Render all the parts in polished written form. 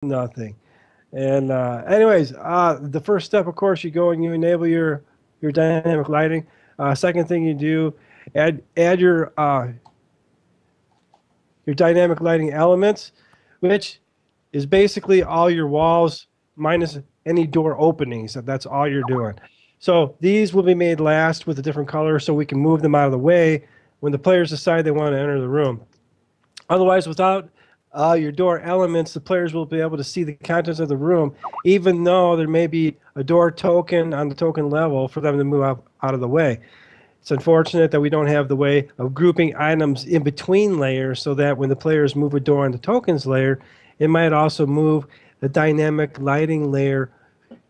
Nothing. And anyways, the first step, of course, you go and you enable your dynamic lighting. Second thing you do, add your dynamic lighting elements, which is basically all your walls minus any door openings. That's all you're doing. So these will be made last with a different color so we can move them out of the way when the players decide they want to enter the room. Otherwise, without your door elements, the players will be able to see the contents of the room, even though there may be a door token on the token level for them to move out of the way. It's unfortunate that we don't have the way of grouping items in between layers so that when the players move a door on the tokens layer, it might also move the dynamic lighting layer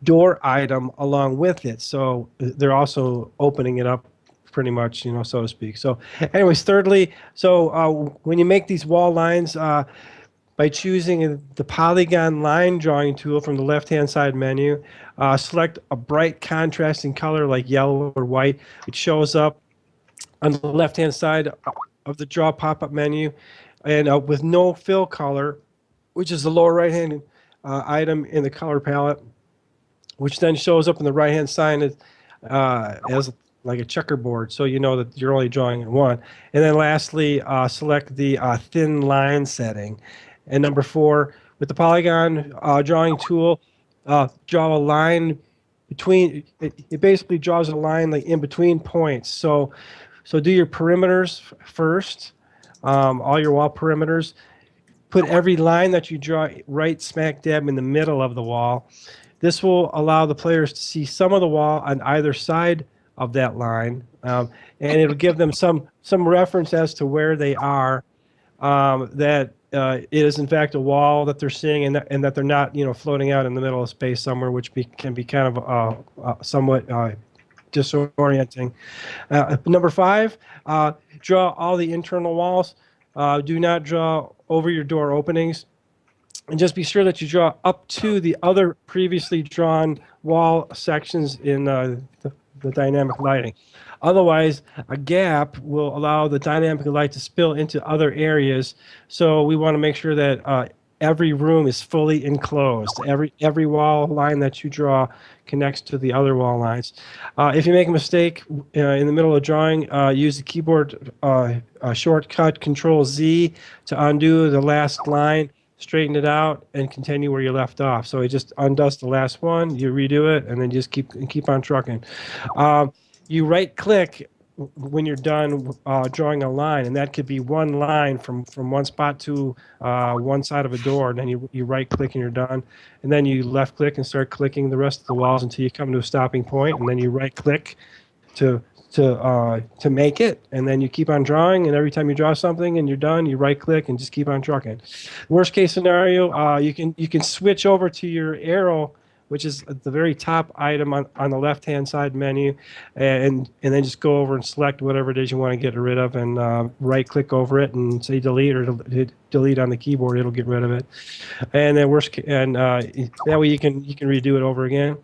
door item along with it. So they're also opening it up pretty much, so to speak. So anyways, thirdly, when you make these wall lines, by choosing the polygon line drawing tool from the left-hand side menu, select a bright contrasting color like yellow or white. It shows up on the left-hand side of the draw pop-up menu, and with no fill color, which is the lower right-hand item in the color palette, which then shows up in the right-hand side as like a checkerboard, so you know that you're only drawing in one. And then lastly, select the thin line setting. And number 4, with the polygon drawing tool, draw a line between. It basically draws a line like in between points. So do your perimeters first, all your wall perimeters. Put every line that you draw right smack dab in the middle of the wall. This will allow the players to see some of the wall on either side of that line, and it'll give them some reference as to where they are. That it is in fact a wall that they're seeing, and that they're not floating out in the middle of space somewhere, which can be kind of somewhat disorienting. Number 5, draw all the internal walls. Do not draw over your door openings. And just be sure that you draw up to the other previously drawn wall sections in the dynamic lighting. Otherwise, a gap will allow the dynamic light to spill into other areas. So we want to make sure that every room is fully enclosed. Every wall line that you draw connects to the other wall lines. If you make a mistake in the middle of drawing, use the keyboard shortcut Control Z to undo the last line, straighten it out, and continue where you left off. So it just undoes the last one, you redo it, and then just keep on trucking. You right-click when you're done drawing a line, and that could be one line from one spot to one side of a door, and then you right-click and you're done. And then you left-click and start clicking the rest of the walls until you come to a stopping point, and then you right-click to make it, and then you keep on drawing, and every time you draw something and you're done, you right-click and just keep on trucking. Worst case scenario, you can switch over to your arrow, which is the very top item on the left-hand side menu, and then just go over and select whatever it is you want to get rid of, and right-click over it and say delete, or delete on the keyboard. It'll get rid of it, and then that way you can redo it over again.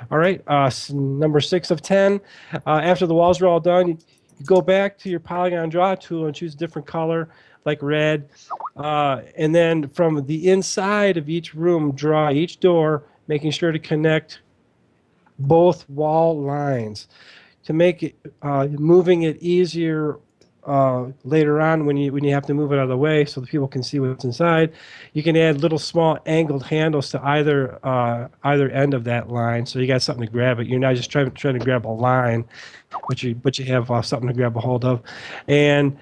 All right, number 6 of 10. After the walls are all done, you go back to your polygon draw tool and choose a different color, like red, and then from the inside of each room, draw each door, making sure to connect both wall lines to make it moving it easier later on when you have to move it out of the way so the people can see what's inside. You can add little small angled handles to either end of that line, so you got something to grab it. You're not just trying to grab a line, but you have something to grab a hold of, and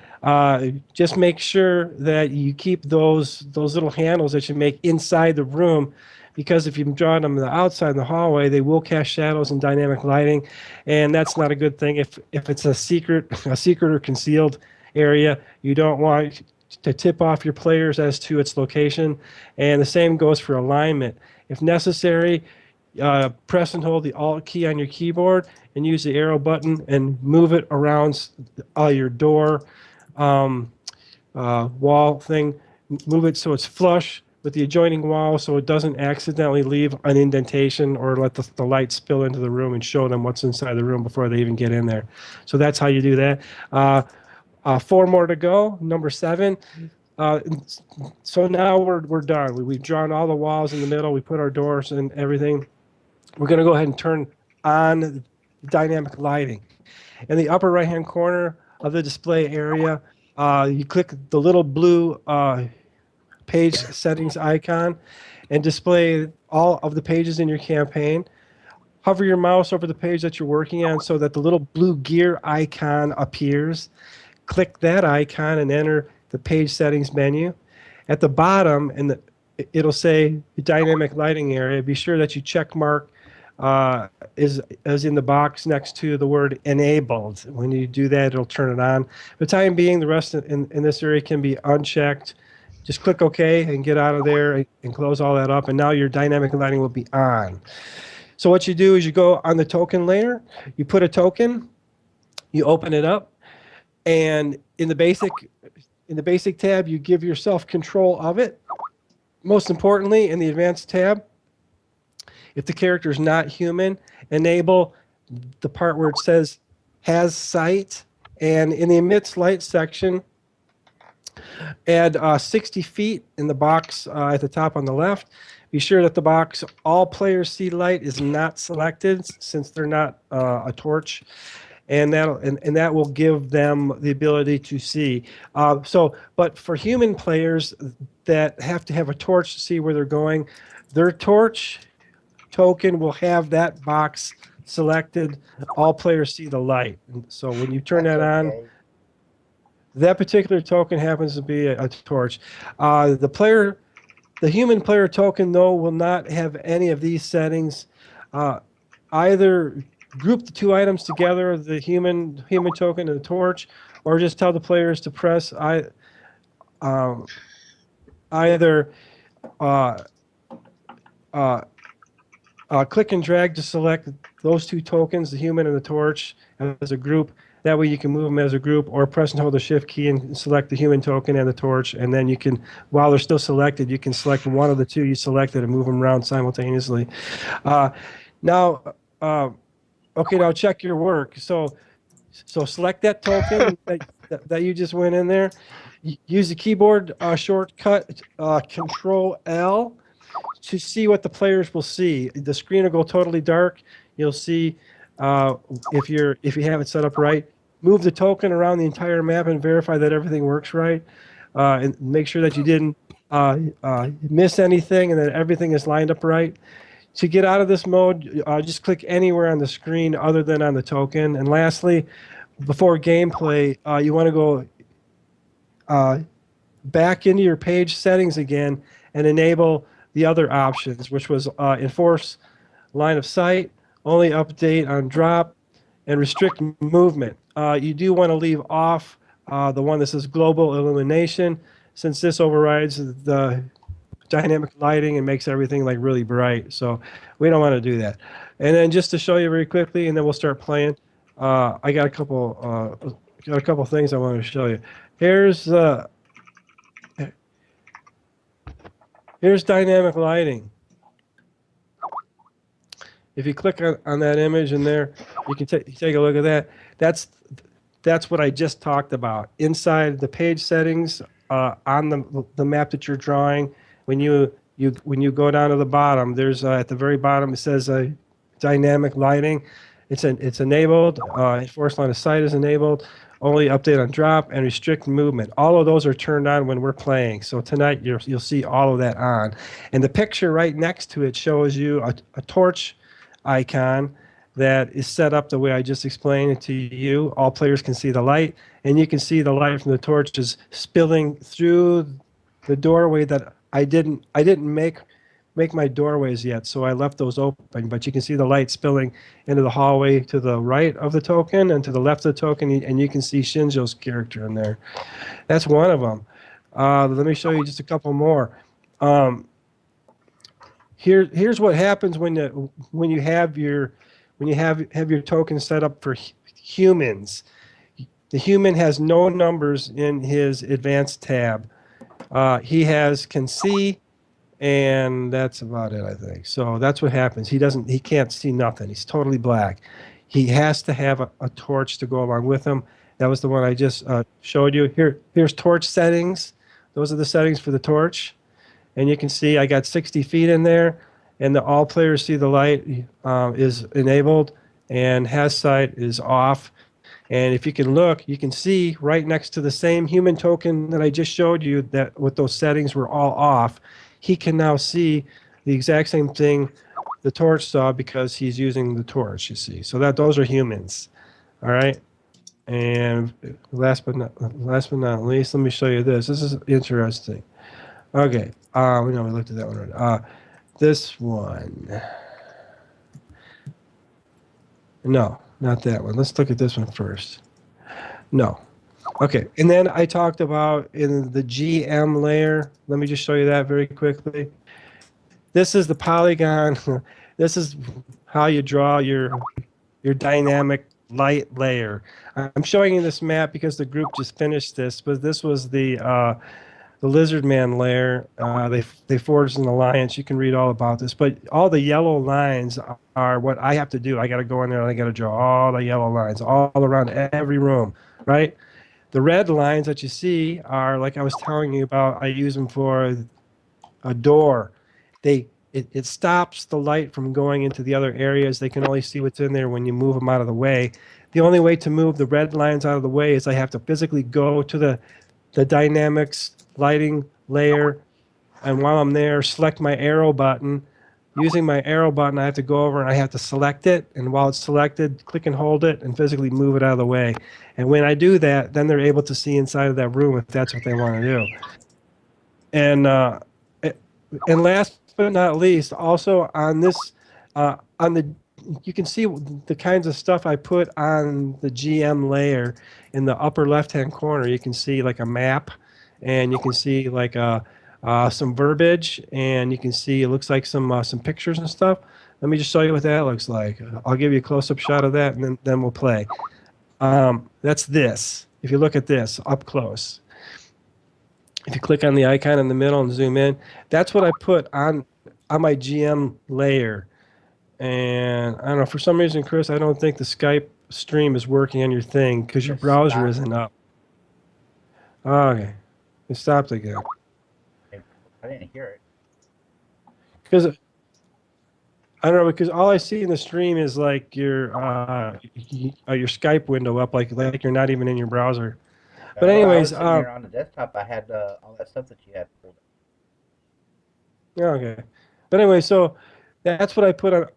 just make sure that you keep those little handles that you make inside the room, because if you've drawn them on the outside in the hallway, they will cast shadows in dynamic lighting, and that's not a good thing. If it's a secret or concealed area, you don't want to tip off your players as to its location, and the same goes for alignment. If necessary, press and hold the Alt key on your keyboard and use the arrow button and move it around your door wall thing. Move it so it's flush with the adjoining wall, so it doesn't accidentally leave an indentation or let the light spill into the room and show them what's inside the room before they even get in there. So that's how you do that. 4 more to go. Number 7, So now we're done. We've drawn all the walls in the middle. We put our doors and everything. We're going to go ahead and turn on dynamic lighting. In the upper right-hand corner of the display area, you click the little blue page settings icon and display all of the pages in your campaign. Hover your mouse over the page that you're working on so that the little blue gear icon appears. Click that icon and enter the page settings menu. At the bottom, it'll say dynamic lighting area. Be sure that you check mark is in the box next to the word enabled. When you do that, it'll turn it on. For the time being, the rest in this area can be unchecked. Just click OK and get out of there and close all that up. And now your dynamic lighting will be on. So what you do is you go on the token layer, you put a token, you open it up, and in the basic tab, you give yourself control of it. Most importantly, in the advanced tab, if the character is not human, enable the part where it says has sight, and in the emits light section, add 60 feet in the box at the top on the left. Be sure that the box all players see light is not selected since they're not a torch, and that will give them the ability to see. But for human players that have to have a torch to see where they're going, their torch token will have that box selected. All players see the light. And so when you turn that on, that particular token happens to be a torch. The human player token, though, will not have any of these settings. Either group the two items together, the human token and the torch, or just tell the players to press either click and drag to select those two tokens, the human and the torch, as a group. That way you can move them as a group, or press and hold the shift key and select the human token and the torch, and then you can, while they're still selected, you can select one of the two you selected and move them around simultaneously. Now check your work. So select that token that you just went in there. Use the keyboard shortcut Control L to see what the players will see. The screen will go totally dark. You'll see if you have it set up right. Move the token around the entire map and verify that everything works right, and make sure that you didn't miss anything and that everything is lined up right. To get out of this mode, just click anywhere on the screen other than on the token. And lastly, before gameplay, you want to go back into your page settings again and enable the other options, which was enforce line of sight, only update on drop, and restrict movement. You do want to leave off the one that says global illumination, since this overrides the dynamic lighting and makes everything like really bright. So we don't want to do that. And then just to show you very quickly, and then we'll start playing. I got a couple things I want to show you. Here's dynamic lighting. If you click on that image in there, you can take a look at that. That's what I just talked about. Inside the page settings on the map that you're drawing, when you go down to the bottom, there's at the very bottom it says dynamic lighting. It's enabled. Enforced line of sight is enabled. Only update on drop and restrict movement. All of those are turned on when we're playing. So tonight you'll see all of that on. And the picture right next to it shows you a torch icon that is set up the way I just explained it to you. All players can see the light, and you can see the light from the torch is spilling through the doorway that I didn't make my doorways yet, so I left those open. But you can see the light spilling into the hallway to the right of the token and to the left of the token, and you can see Shinjo's character in there. That's one of them. Let me show you just a couple more. Here's what happens when you have your token set up for humans. The human has no numbers in his advanced tab. He can see, and that's about it, I think. So that's what happens. He can't see nothing. He's totally black. He has to have a torch to go along with him. That was the one I just showed you. Here's torch settings Those are the settings for the torch. And you can see I got 60 feet in there, and all players see the light is enabled, and has sight is off. And if you can look, you can see right next to the same human token that I just showed you that with those settings were all off, he can now see the exact same thing the torch saw because he's using the torch, you see. So that those are humans. All right. And last but not least, let me show you this. This is interesting. Okay. We know we looked at that one already. This one. No, not that one. Let's look at this one first. No. Okay. And then I talked about in the GM layer. Let me just show you that very quickly. This is the polygon. This is how you draw your dynamic light layer. I'm showing you this map because the group just finished this, but this was the lizard man layer. They forged an alliance. You can read all about this, but all the yellow lines are what I have to do. I got to go in there and I got to draw all the yellow lines all around every room, right? The red lines that you see are like I was telling you about. I use them for a door. It stops the light from going into the other areas. They can only see what's in there when you move them out of the way. The only way to move the red lines out of the way is I have to physically go to the dynamics lighting layer, and while I'm there, select my arrow button. Using my arrow button, I have to go over and I have to select it, and while it's selected, click and hold it and physically move it out of the way. And when I do that, then they're able to see inside of that room if that's what they want to do. And and last but not least, also on this, on the, you can see the kinds of stuff I put on the GM layer in the upper left-hand corner. You can see like a map, and you can see like some verbiage, and you can see it looks like some pictures and stuff. Let me just show you what that looks like. I'll give you a close-up shot of that, and then we'll play. That's this. If you look at this up close. If you click on the icon in the middle and zoom in, that's what I put on my GM layer. And I don't know, for some reason, Chris, I don't think the Skype stream is working on your thing because your browser isn't up. Okay. It stopped again. I didn't hear it. Because I don't know, because all I see in the stream is like your Skype window up, like you're not even in your browser. But anyways, I was sitting here on the desktop. I had all that stuff that you had pulled up. Yeah, okay. But anyway, so that's what I put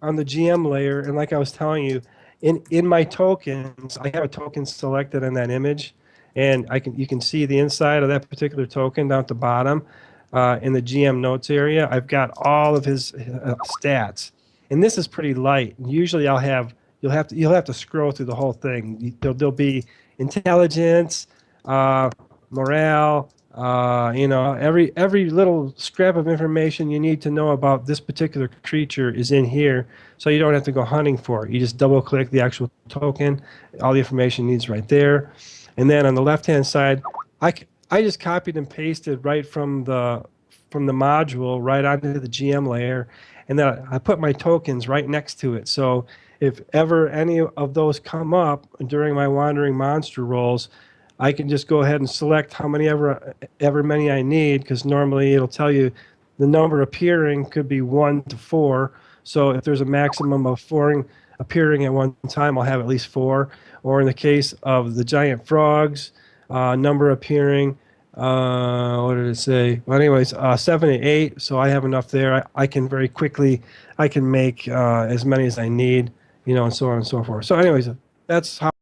on the GM layer, and like I was telling you, in my tokens, I have a token selected in that image, and you can see the inside of that particular token down at the bottom in the GM notes area. I've got all of his stats, and this is pretty light. Usually, you'll have to scroll through the whole thing. There'll be intelligence, morale. Every little scrap of information you need to know about this particular creature is in here, so you don't have to go hunting for it. You just double click the actual token, all the information needs right there. And then on the left hand side, I just copied and pasted right from the module right onto the GM layer, and then I put my tokens right next to it. So if ever any of those come up during my wandering monster rolls, I can just go ahead and select how many ever many I need, because normally it'll tell you the number appearing could be 1 to 4. So if there's a maximum of 4 appearing at one time, I'll have at least 4. Or in the case of the giant frogs, number appearing, what did it say? Well, anyways, 7 to 8. So I have enough there. I can very quickly, I can make as many as I need, and so on and so forth. So anyways, that's how